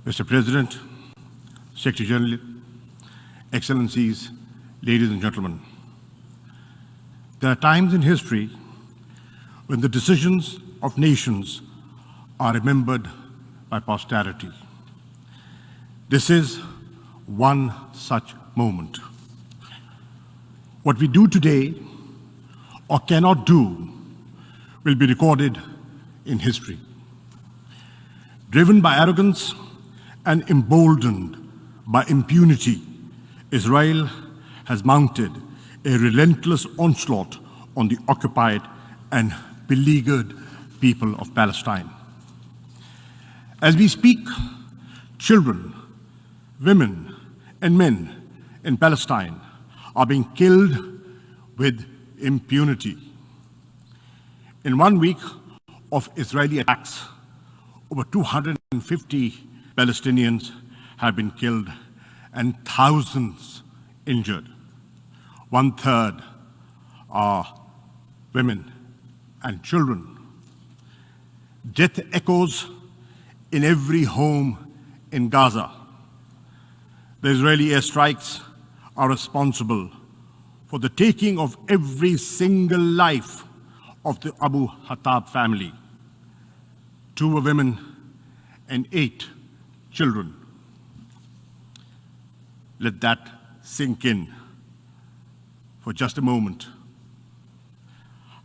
Mr. President, Secretary General, Excellencies, ladies and gentlemen, there are times in history when the decisions of nations are remembered by posterity. This is one such moment. What we do today or cannot do will be recorded in history. Driven by arrogance and emboldened by impunity, Israel has mounted a relentless onslaught on the occupied and beleaguered people of Palestine. As we speak, children, women, and men in Palestine are being killed with impunity. In 1 week of Israeli attacks, over 250 Palestinians have been killed and thousands injured. 1/3 are women and children. Death echoes in every home in Gaza. The Israeli airstrikes are responsible for the taking of every single life of the Abu Hattab family. 2 were women and 8 children. Let that sink in for just a moment.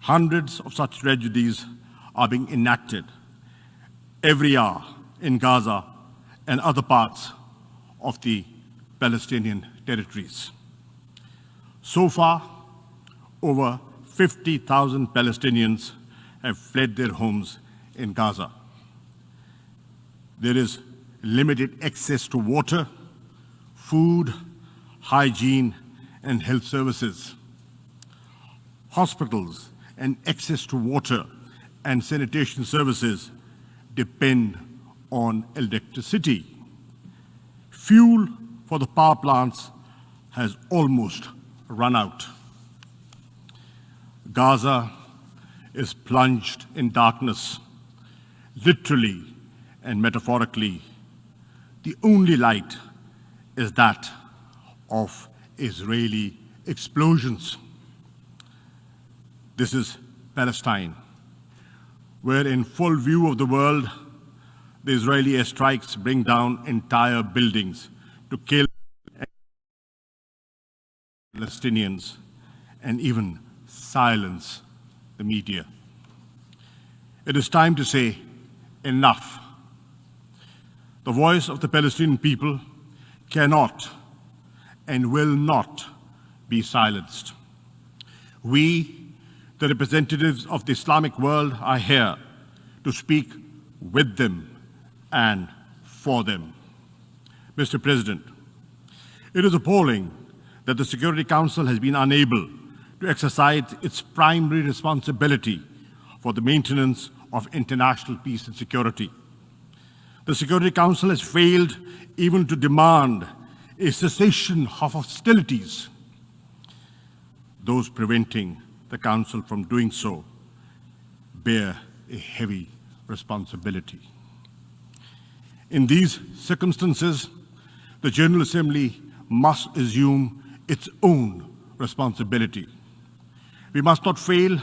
Hundreds of such tragedies are being enacted every hour in Gaza and other parts of the Palestinian territories. So far, over 50,000 Palestinians have fled their homes in Gaza. There is limited access to water, food, hygiene, and health services. Hospitals and access to water and sanitation services depend on electricity. Fuel for the power plants has almost run out. Gaza is plunged in darkness, literally and metaphorically. The only light is that of Israeli explosions. This is Palestine, where in full view of the world, the Israeli airstrikes bring down entire buildings to kill Palestinians and even silence the media. It is time to say enough. The voice of the Palestinian people cannot and will not be silenced. We, the representatives of the Islamic world, are here to speak with them and for them. Mr. President, it is appalling that the Security Council has been unable to exercise its primary responsibility for the maintenance of international peace and security. The Security Council has failed even to demand a cessation of hostilities. Those preventing the Council from doing so bear a heavy responsibility. In these circumstances, the General Assembly must assume its own responsibility. We must not fail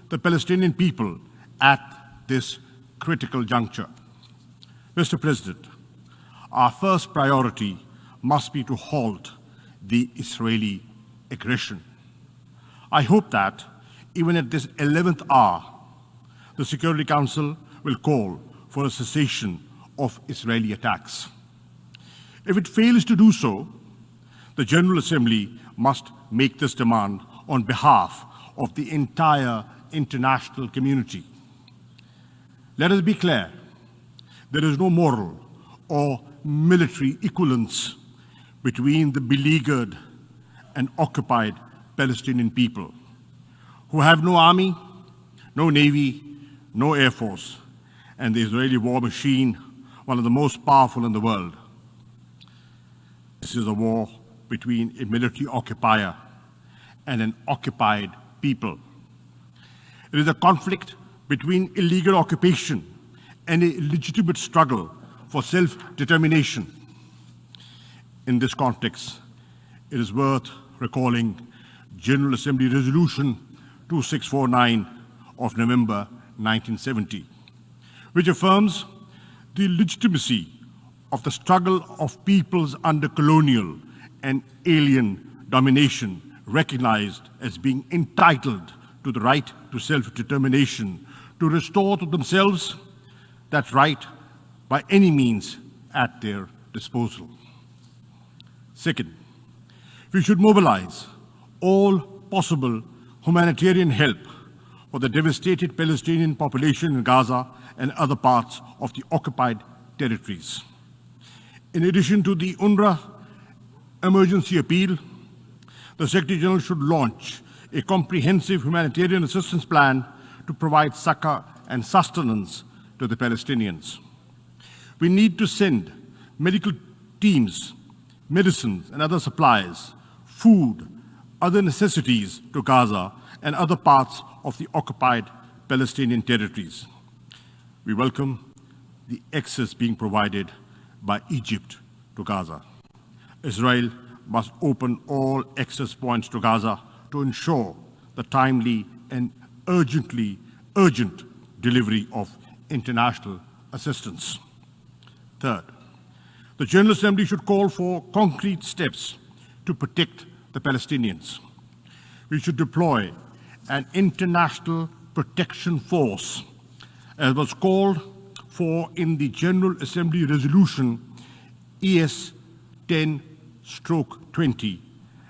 the Palestinian people at this critical juncture. Mr. President, our first priority must be to halt the Israeli aggression. I hope that even at this 11th hour, the Security Council will call for a cessation of Israeli attacks. If it fails to do so, the General Assembly must make this demand on behalf of the entire international community. Let us be clear, there is no moral or military equivalence between the beleaguered and occupied Palestinian people, who have no army, no navy, no air force, and the Israeli war machine, one of the most powerful in the world. This is a war between a military occupier and an occupied people. It is a conflict between illegal occupation and a legitimate struggle for self-determination. In this context, it is worth recalling General Assembly Resolution 2649 of November 1970, which affirms the legitimacy of the struggle of peoples under colonial and alien domination, recognized as being entitled to the right to self-determination, to restore to themselves that right by any means at their disposal. Second, we should mobilize all possible humanitarian help for the devastated Palestinian population in Gaza and other parts of the occupied territories. In addition to the UNRWA emergency appeal, the Secretary General should launch a comprehensive humanitarian assistance plan to provide succor and sustenance to the Palestinians. We need to send medical teams, medicines and other supplies, food, other necessities to Gaza and other parts of the occupied Palestinian territories. We welcome the access being provided by Egypt to Gaza. Israel must open all access points to Gaza to ensure the timely and urgent delivery of international assistance. Third, the General Assembly should call for concrete steps to protect the Palestinians. We should deploy an international protection force, as was called for in the General Assembly Resolution ES 10/20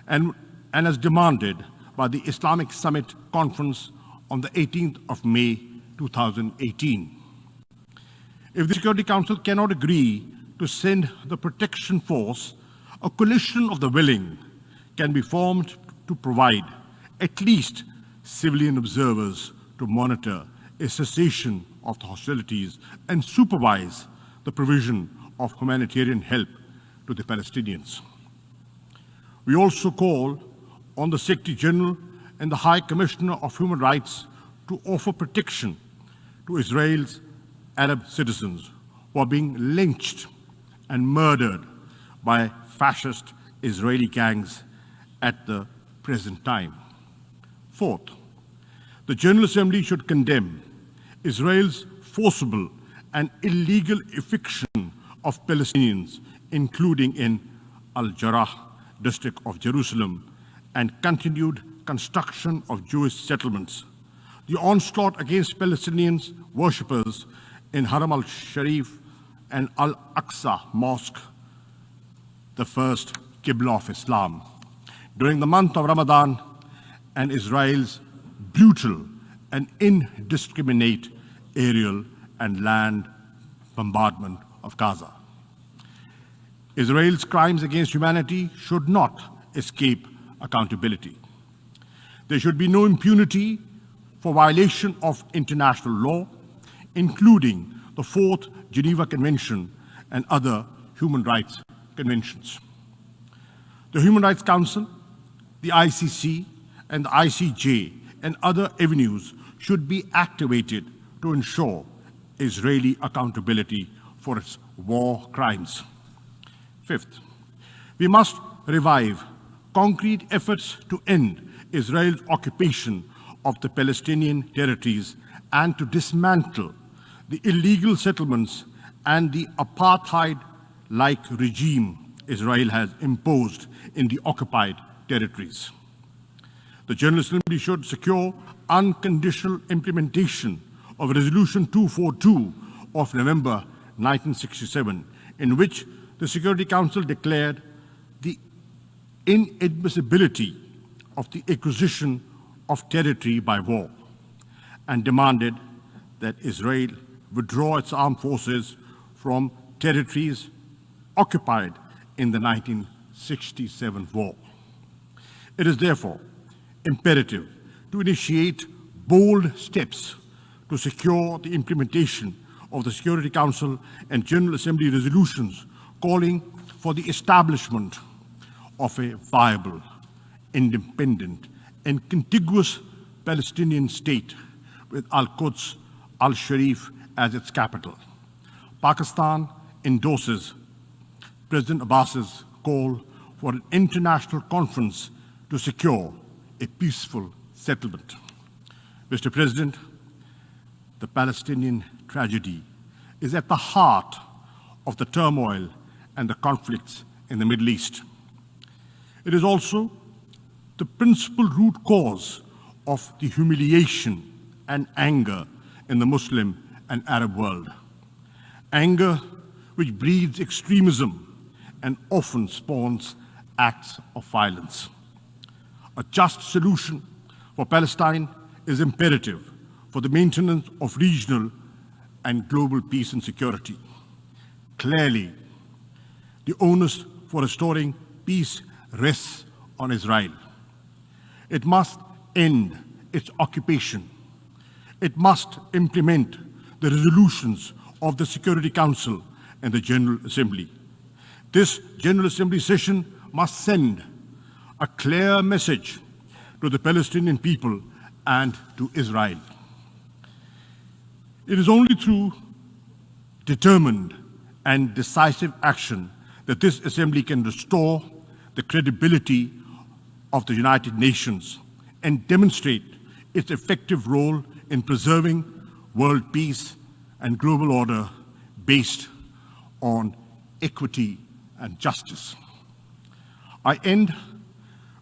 and as demanded by the Islamic Summit Conference on the 18th of May 2018. If the Security Council cannot agree to send the protection force, a coalition of the willing can be formed to provide at least civilian observers to monitor a cessation of the hostilities and supervise the provision of humanitarian help to the Palestinians. We also call on the Secretary General and the High Commissioner of Human Rights to offer protection to Israel's Arab citizens who are being lynched and murdered by fascist Israeli gangs at the present time. Fourth, the General Assembly should condemn Israel's forcible and illegal eviction of Palestinians, including in Al-Jarrah district of Jerusalem, and continued construction of Jewish settlements. The onslaught against Palestinians worshippers in Haram al-Sharif and Al-Aqsa Mosque, the first Qibla of Islam, during the month of Ramadan, and Israel's brutal and indiscriminate aerial and land bombardment of Gaza. Israel's crimes against humanity should not escape accountability. There should be no impunity for violation of international law, including the Fourth Geneva Convention and other human rights conventions. The Human Rights Council, the ICC, and the ICJ and other avenues should be activated to ensure Israeli accountability for its war crimes. Fifth, we must revive concrete efforts to end Israel's occupation of the Palestinian territories and to dismantle the illegal settlements and the apartheid-like regime Israel has imposed in the occupied territories. The General Assembly should secure unconditional implementation of Resolution 242 of November 1967, in which the Security Council declared the inadmissibility of the acquisition of territory by war and demanded that Israel withdraw its armed forces from territories occupied in the 1967 war. It is therefore imperative to initiate bold steps to secure the implementation of the Security Council and General Assembly resolutions calling for the establishment of a viable, independent, and contiguous Palestinian state with Al-Quds, Al-Sharif as its capital. Pakistan endorses President Abbas's call for an international conference to secure a peaceful settlement. Mr. President, the Palestinian tragedy is at the heart of the turmoil and the conflicts in the Middle East. It is also the principal root cause of the humiliation and anger in the Muslim and Arab world. Anger which breeds extremism and often spawns acts of violence. A just solution for Palestine is imperative for the maintenance of regional and global peace and security. Clearly, the onus for restoring peace rests on Israel. It must end its occupation. It must implement the resolutions of the Security Council and the General Assembly. This General Assembly session must send a clear message to the Palestinian people and to Israel. It is only through determined and decisive action that this Assembly can restore the credibility of the United Nations and demonstrate its effective role in preserving world peace and global order based on equity and justice. I end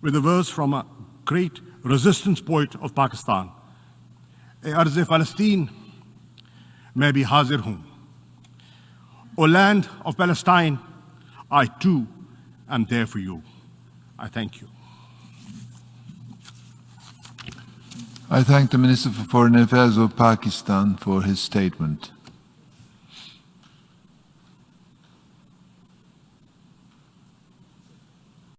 with a verse from a great resistance poet of Pakistan. Arz Palestine, मैं भी हाजिर हूँ. O land of Palestine, I too am there for you. I thank you. I thank the Minister for Foreign Affairs of Pakistan for his statement.